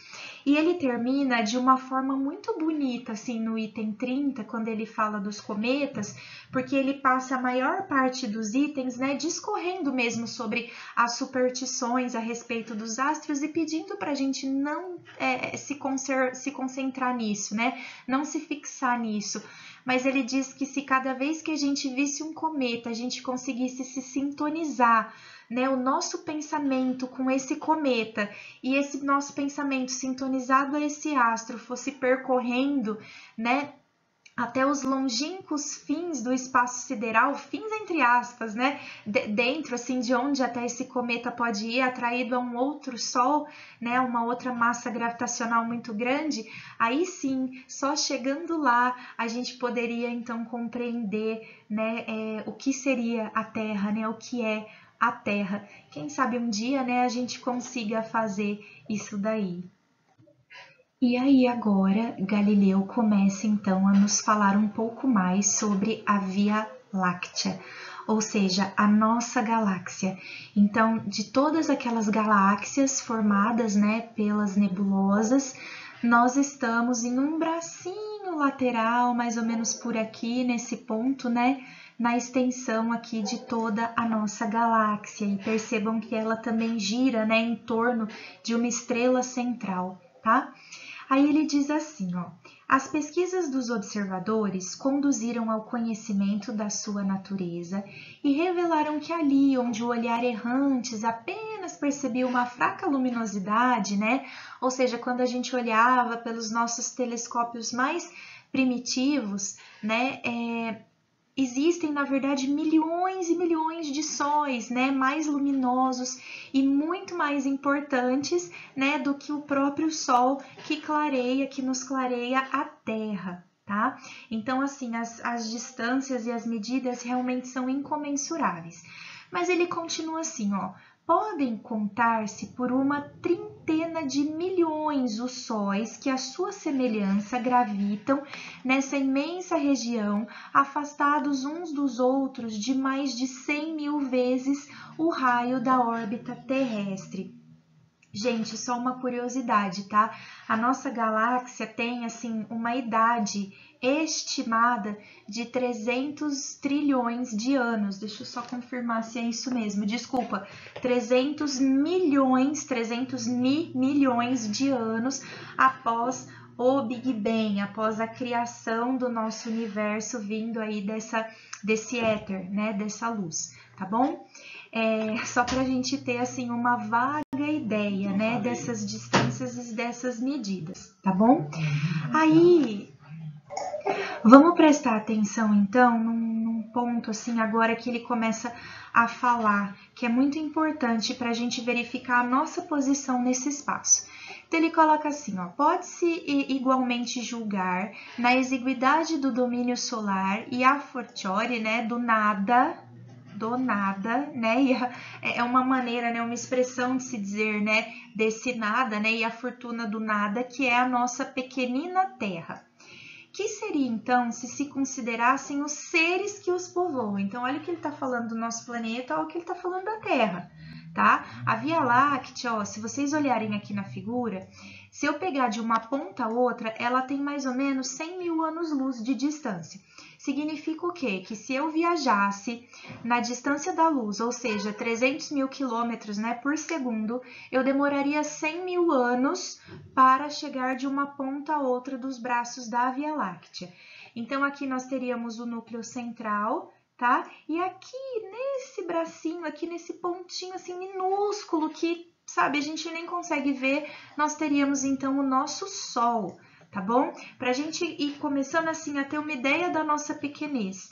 E ele termina de uma forma muito bonita, assim, no item 30, quando ele fala dos cometas, porque ele passa a maior parte dos itens, né, discorrendo mesmo sobre as superstições a respeito dos astros e pedindo para a gente não se concentrar nisso, né, não se fixar nisso. Mas ele diz que se cada vez que a gente visse um cometa, a gente conseguisse se sintonizar, né, o nosso pensamento com esse cometa e esse nosso pensamento sintonizado a esse astro fosse percorrendo, né, até os longínquos fins do espaço sideral, fins entre aspas, né, dentro assim de onde até esse cometa pode ir, atraído a um outro sol, né, uma outra massa gravitacional muito grande, aí sim, só chegando lá a gente poderia então compreender, né, o que seria a Terra, né, o que é a Terra. Quem sabe um dia, né, a gente consiga fazer isso daí. E aí agora Galileu começa então a nos falar um pouco mais sobre a Via Láctea, ou seja, a nossa galáxia. Então, de todas aquelas galáxias formadas, né, pelas nebulosas, nós estamos em um bracinho lateral, mais ou menos por aqui, nesse ponto, né, na extensão aqui de toda a nossa galáxia. E percebam que ela também gira, né, em torno de uma estrela central, tá? Aí ele diz assim, ó, as pesquisas dos observadores conduziram ao conhecimento da sua natureza e revelaram que ali onde o olhar errantes apenas percebia uma fraca luminosidade, né? Ou seja, quando a gente olhava pelos nossos telescópios mais primitivos, né? Existem, na verdade, milhões e milhões de sóis, né, mais luminosos e muito mais importantes, né, do que o próprio Sol que nos clareia a Terra, tá? Então, assim, as distâncias e as medidas realmente são incomensuráveis. Mas ele continua assim, ó, podem contar-se por uma trintena de milhões os sóis que à sua semelhança gravitam nessa imensa região, afastados uns dos outros de mais de 100.000 vezes o raio da órbita terrestre. Gente, só uma curiosidade, tá? A nossa galáxia tem, assim, uma idade estimada de 300 trilhões de anos. Deixa eu só confirmar se é isso mesmo. Desculpa, 300 milhões de anos após o Big Bang, após a criação do nosso universo vindo aí desse éter, né, dessa luz, tá bom? Só para a gente ter assim uma vaga ideia, né, dessas distâncias e dessas medidas, tá bom? Aí, vamos prestar atenção então num ponto assim agora que ele começa a falar, que é muito importante para a gente verificar a nossa posição nesse espaço. Então ele coloca assim, ó, pode-se igualmente julgar na exiguidade do domínio solar e a fortiori, né, do nada, né, e é uma maneira, né, uma expressão de se dizer, né, desse nada, né, e a fortuna do nada, que é a nossa pequenina Terra. Que seria, então, se considerassem os seres que os povoam? Então, olha o que ele está falando do nosso planeta, olha o que ele está falando da Terra, tá? A Via Láctea, ó, se vocês olharem aqui na figura, se eu pegar de uma ponta a outra, ela tem mais ou menos 100 mil anos-luz de distância. Significa o quê? Que se eu viajasse na distância da luz, ou seja, 300 mil quilômetros, né, por segundo, eu demoraria 100 mil anos para chegar de uma ponta a outra dos braços da Via Láctea. Então, aqui nós teríamos o núcleo central, tá? E aqui nesse bracinho, aqui nesse pontinho assim minúsculo que, sabe, a gente nem consegue ver, nós teríamos então o nosso Sol, tá bom? Para a gente ir começando assim a ter uma ideia da nossa pequenez.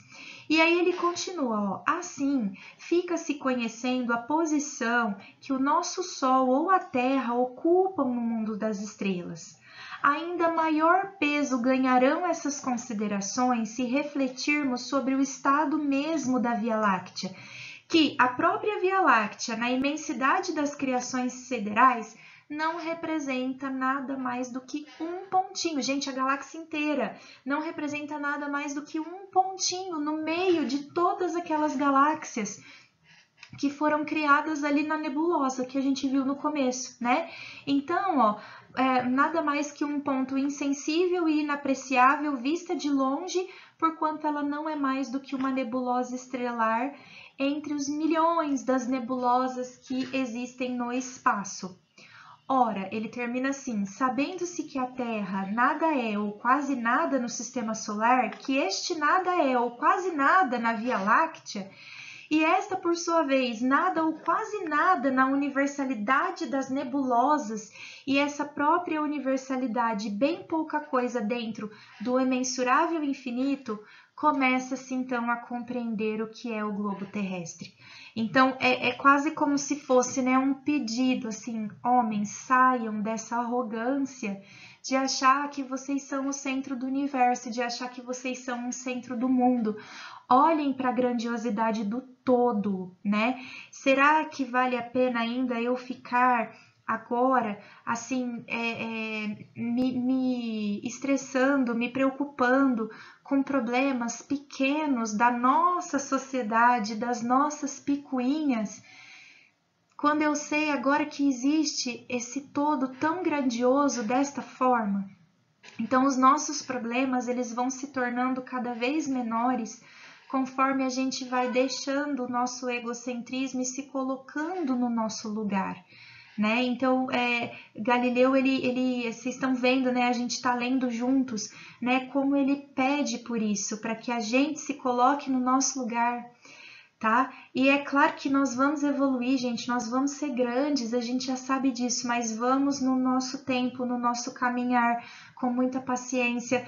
E aí ele continua, ó, assim fica-se conhecendo a posição que o nosso Sol ou a Terra ocupam no mundo das estrelas. Ainda maior peso ganharão essas considerações se refletirmos sobre o estado mesmo da Via Láctea, que a própria Via Láctea, na imensidade das criações siderais, não representa nada mais do que um pontinho. Gente, a galáxia inteira não representa nada mais do que um pontinho no meio de todas aquelas galáxias que foram criadas ali na nebulosa que a gente viu no começo, né? Então, ó, nada mais que um ponto insensível e inapreciável vista de longe, porquanto ela não é mais do que uma nebulosa estrelar entre os milhões das nebulosas que existem no espaço. Ora, ele termina assim, sabendo-se que a Terra nada é ou quase nada no sistema solar, que este nada é ou quase nada na Via Láctea, e esta, por sua vez, nada ou quase nada na universalidade das nebulosas, e essa própria universalidade, bem pouca coisa dentro do imensurável infinito, começa-se então a compreender o que é o globo terrestre. Então, é quase como se fosse, né, um pedido, assim, homens, saiam dessa arrogância de achar que vocês são o centro do universo, de achar que vocês são o centro do mundo. Olhem para a grandiosidade do todo, né? Será que vale a pena ainda eu ficar agora, assim, me estressando, me preocupando com problemas pequenos da nossa sociedade, das nossas picuinhas, quando eu sei agora que existe esse todo tão grandioso desta forma? Então, os nossos problemas, eles vão se tornando cada vez menores conforme a gente vai deixando o nosso egocentrismo e se colocando no nosso lugar, né? Então, Galileu, vocês estão vendo, né? A gente está lendo juntos, né? Como ele pede por isso, para que a gente se coloque no nosso lugar, tá? E é claro que nós vamos evoluir, gente, nós vamos ser grandes, a gente já sabe disso, mas vamos no nosso tempo, no nosso caminhar, com muita paciência,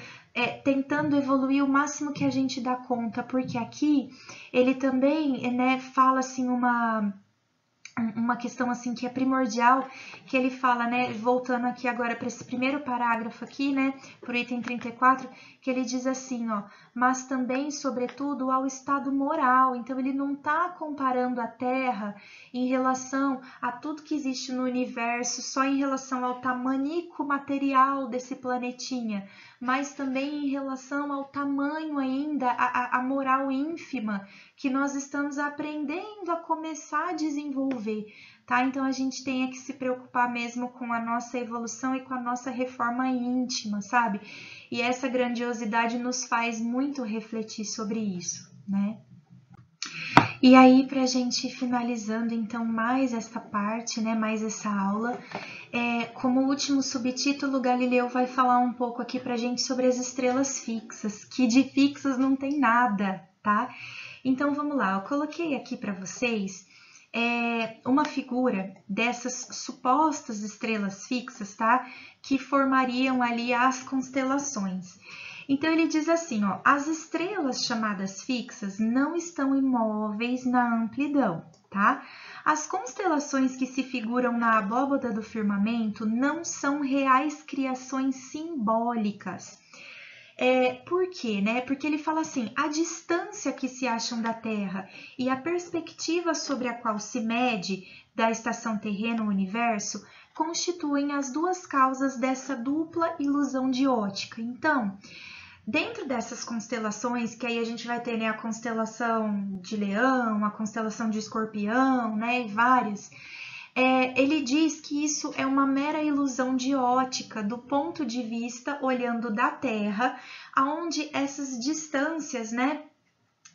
tentando evoluir o máximo que a gente dá conta, porque aqui ele também, né, fala assim uma questão assim que é primordial, que ele fala, né, voltando aqui agora para esse primeiro parágrafo aqui, né, pro item 34, que ele diz assim, ó, mas também, sobretudo, ao estado moral. Então, ele não está comparando a Terra em relação a tudo que existe no universo, só em relação ao tamanico material desse planetinha, mas também em relação ao tamanho ainda, a moral ínfima que nós estamos aprendendo a começar a desenvolver, tá? Então a gente tem que se preocupar mesmo com a nossa evolução e com a nossa reforma íntima, sabe? E essa grandiosidade nos faz muito refletir sobre isso, né? E aí, para a gente ir finalizando então mais essa parte, né, mais essa aula, como último subtítulo, Galileu vai falar um pouco aqui para a gente sobre as estrelas fixas, que de fixas não tem nada, tá? Então vamos lá, eu coloquei aqui para vocês uma figura dessas supostas estrelas fixas, tá? Que formariam ali as constelações. Então ele diz assim, ó, as estrelas chamadas fixas não estão imóveis na amplidão, tá? As constelações que se figuram na abóbada do firmamento não são reais criações simbólicas. Por quê, né? Porque ele fala assim, a distância que se acham da Terra e a perspectiva sobre a qual se mede da estação terreno-universo constituem as duas causas dessa dupla ilusão de ótica. Então, dentro dessas constelações, que aí a gente vai ter, né, a constelação de Leão, a constelação de Escorpião, né, e várias, ele diz que isso é uma mera ilusão de ótica do ponto de vista olhando da Terra, aonde essas distâncias, né,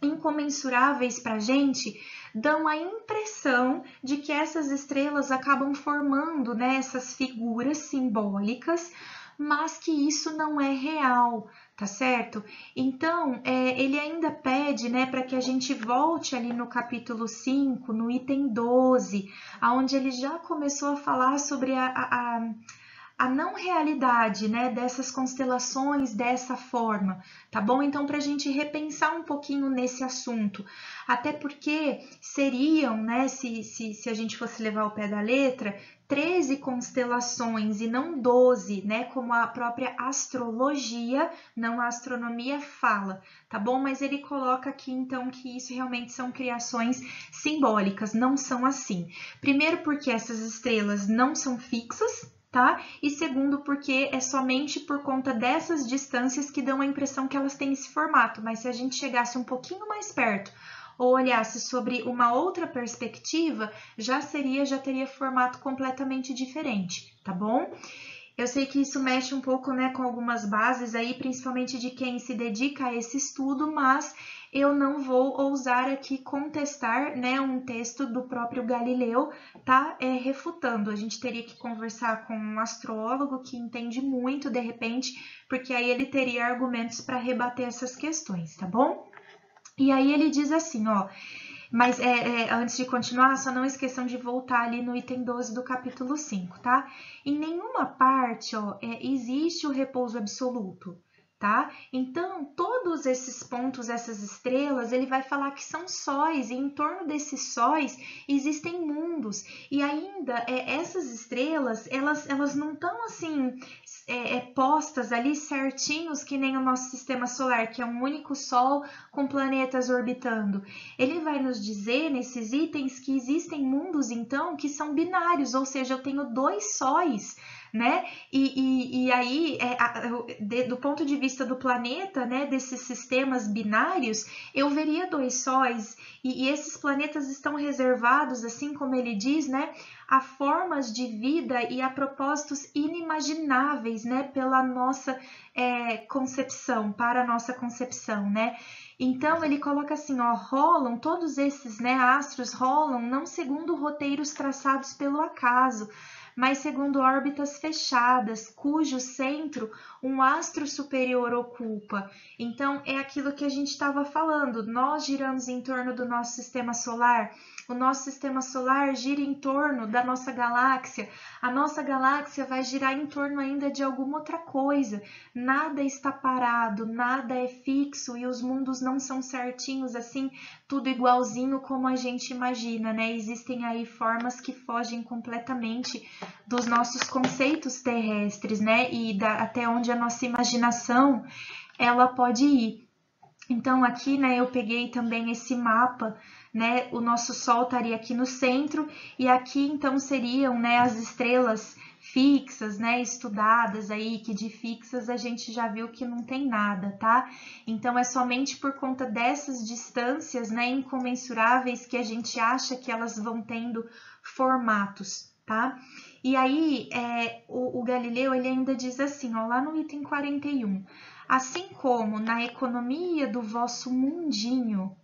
incomensuráveis para a gente, dão a impressão de que essas estrelas acabam formando, né, essas figuras simbólicas, mas que isso não é real, tá certo? Então, ele ainda pede, né, para que a gente volte ali no capítulo 5, no item 12, onde ele já começou a falar sobre a não realidade, né, dessas constelações dessa forma, tá bom? Então, para a gente repensar um pouquinho nesse assunto, até porque seriam, né, se a gente fosse levar ao pé da letra, 13 constelações e não 12, né, como a própria astrologia, não a astronomia fala, tá bom? Mas ele coloca aqui, então, que isso realmente são criações simbólicas, não são assim. Primeiro porque essas estrelas não são fixas, tá? E segundo, porque é somente por conta dessas distâncias que dão a impressão que elas têm esse formato, mas se a gente chegasse um pouquinho mais perto ou olhasse sobre uma outra perspectiva, já teria formato completamente diferente, tá bom? Eu sei que isso mexe um pouco, né, com algumas bases aí, principalmente de quem se dedica a esse estudo, mas eu não vou ousar aqui contestar, né, um texto do próprio Galileu, tá, refutando. A gente teria que conversar com um astrólogo que entende muito, de repente, porque aí ele teria argumentos para rebater essas questões, tá bom? E aí ele diz assim, ó, mas antes de continuar, só não esqueçam de voltar ali no item 12 do capítulo 5, tá? Em nenhuma parte, ó, existe o repouso absoluto, tá? Então, todos esses pontos, essas estrelas, ele vai falar que são sóis, e em torno desses sóis existem mundos. E ainda, essas estrelas, elas não estão assim postas ali certinhos que nem o nosso sistema solar, que é um único sol com planetas orbitando. Ele vai nos dizer nesses itens que existem mundos, então, que são binários, ou seja, eu tenho dois sóis, né? E aí, do ponto de vista do planeta, né, desses sistemas binários, eu veria dois sóis, e esses planetas estão reservados, assim como ele diz, né, a formas de vida e a propósitos inimagináveis, né, pela nossa concepção, para a nossa concepção, né? Então ele coloca assim, ó, rolam todos esses, né, astros rolam não segundo roteiros traçados pelo acaso, mas segundo órbitas fechadas, cujo centro um astro superior ocupa. Então, é aquilo que a gente estava falando, nós giramos em torno do nosso sistema solar, o nosso sistema solar gira em torno da nossa galáxia, a nossa galáxia vai girar em torno ainda de alguma outra coisa, nada está parado, nada é fixo e os mundos não são certinhos assim, tudo igualzinho como a gente imagina, né? Existem aí formas que fogem completamente dos nossos conceitos terrestres, né? E até onde a nossa imaginação ela pode ir. Então, aqui, né, eu peguei também esse mapa, né, o nosso Sol estaria aqui no centro, e aqui, então, seriam, né, as estrelas fixas, né, estudadas aí, que de fixas a gente já viu que não tem nada, tá? Então, é somente por conta dessas distâncias, né, incomensuráveis que a gente acha que elas vão tendo formatos, tá? E aí, o Galileu, ele ainda diz assim, ó, lá no item 41, assim como na economia do vosso mundinho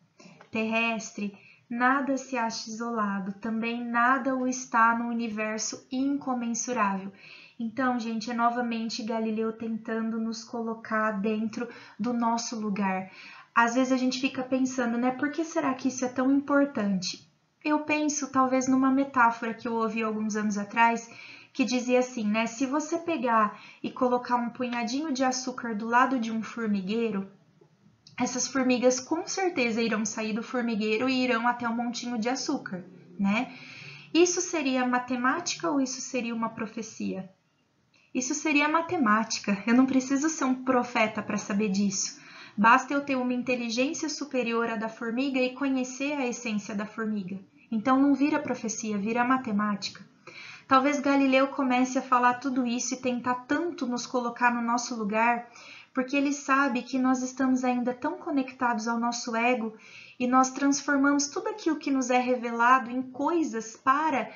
terrestre, nada se acha isolado, também nada o está no universo incomensurável. Então, gente, é novamente Galileu tentando nos colocar dentro do nosso lugar. Às vezes a gente fica pensando, né, por que será que isso é tão importante? Eu penso talvez numa metáfora que eu ouvi alguns anos atrás, que dizia assim, né, se você pegar e colocar um punhadinho de açúcar do lado de um formigueiro, essas formigas com certeza irão sair do formigueiro e irão até um montinho de açúcar, né? Isso seria matemática ou isso seria uma profecia? Isso seria matemática. Eu não preciso ser um profeta para saber disso. Basta eu ter uma inteligência superior à da formiga e conhecer a essência da formiga. Então não vira profecia, vira matemática. Talvez Galileu comece a falar tudo isso e tentar tanto nos colocar no nosso lugar, porque ele sabe que nós estamos ainda tão conectados ao nosso ego e nós transformamos tudo aquilo que nos é revelado em coisas para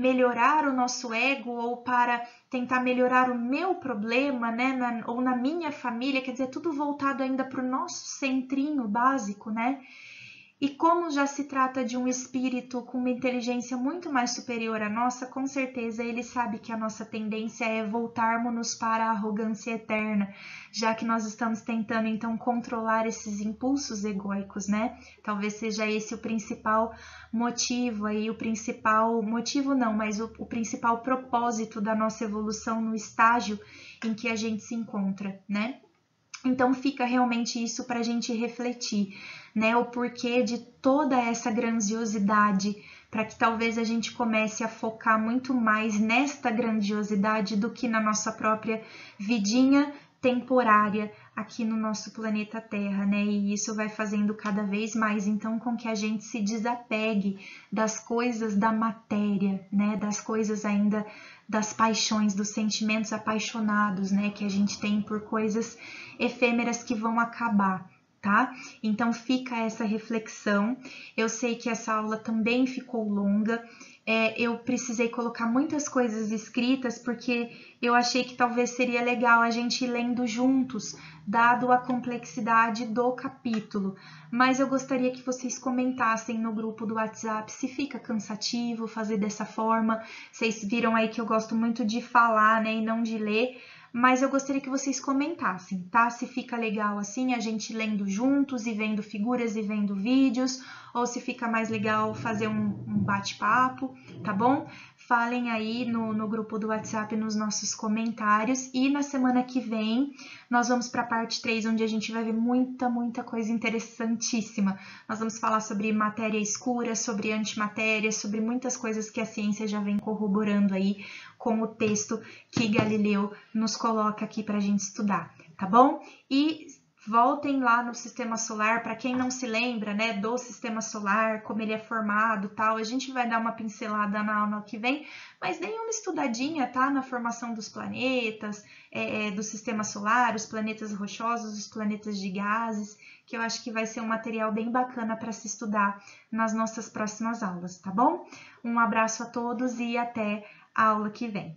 melhorar o nosso ego ou para tentar melhorar o meu problema, né, ou na minha família, quer dizer, tudo voltado ainda para o nosso centrinho básico, né? E como já se trata de um espírito com uma inteligência muito mais superior à nossa, com certeza ele sabe que a nossa tendência é voltarmos-nos para a arrogância eterna, já que nós estamos tentando então controlar esses impulsos egóicos, né? Talvez seja esse o principal motivo aí, o principal motivo não, mas o principal propósito da nossa evolução no estágio em que a gente se encontra, né? Então fica realmente isso para a gente refletir, né? O porquê de toda essa grandiosidade, para que talvez a gente comece a focar muito mais nesta grandiosidade do que na nossa própria vidinha temporária aqui no nosso planeta Terra, né? E isso vai fazendo cada vez mais então com que a gente se desapegue das coisas da matéria, né? Das coisas ainda das paixões, dos sentimentos apaixonados, né, que a gente tem por coisas efêmeras que vão acabar, tá? Então fica essa reflexão. Eu sei que essa aula também ficou longa. Eu precisei colocar muitas coisas escritas porque eu achei que talvez seria legal a gente ir lendo juntos, dado a complexidade do capítulo. Mas eu gostaria que vocês comentassem no grupo do WhatsApp se fica cansativo fazer dessa forma. Vocês viram aí que eu gosto muito de falar, né, e não de ler. Mas eu gostaria que vocês comentassem, tá? Se fica legal assim, a gente lendo juntos e vendo figuras e vendo vídeos, ou se fica mais legal fazer um bate-papo, tá bom? Falem aí no grupo do WhatsApp, nos nossos comentários. E na semana que vem, nós vamos para a parte 3, onde a gente vai ver muita coisa interessantíssima. Nós vamos falar sobre matéria escura, sobre antimatéria, sobre muitas coisas que a ciência já vem corroborando aí com o texto que Galileu nos coloca aqui para a gente estudar, tá bom? E voltem lá no sistema solar, para quem não se lembra, né, do sistema solar, como ele é formado, tal, a gente vai dar uma pincelada na aula que vem, mas deem uma estudadinha, tá, na formação dos planetas, do sistema solar, os planetas rochosos, os planetas de gases, que eu acho que vai ser um material bem bacana para se estudar nas nossas próximas aulas, tá bom? Um abraço a todos e até a aula que vem.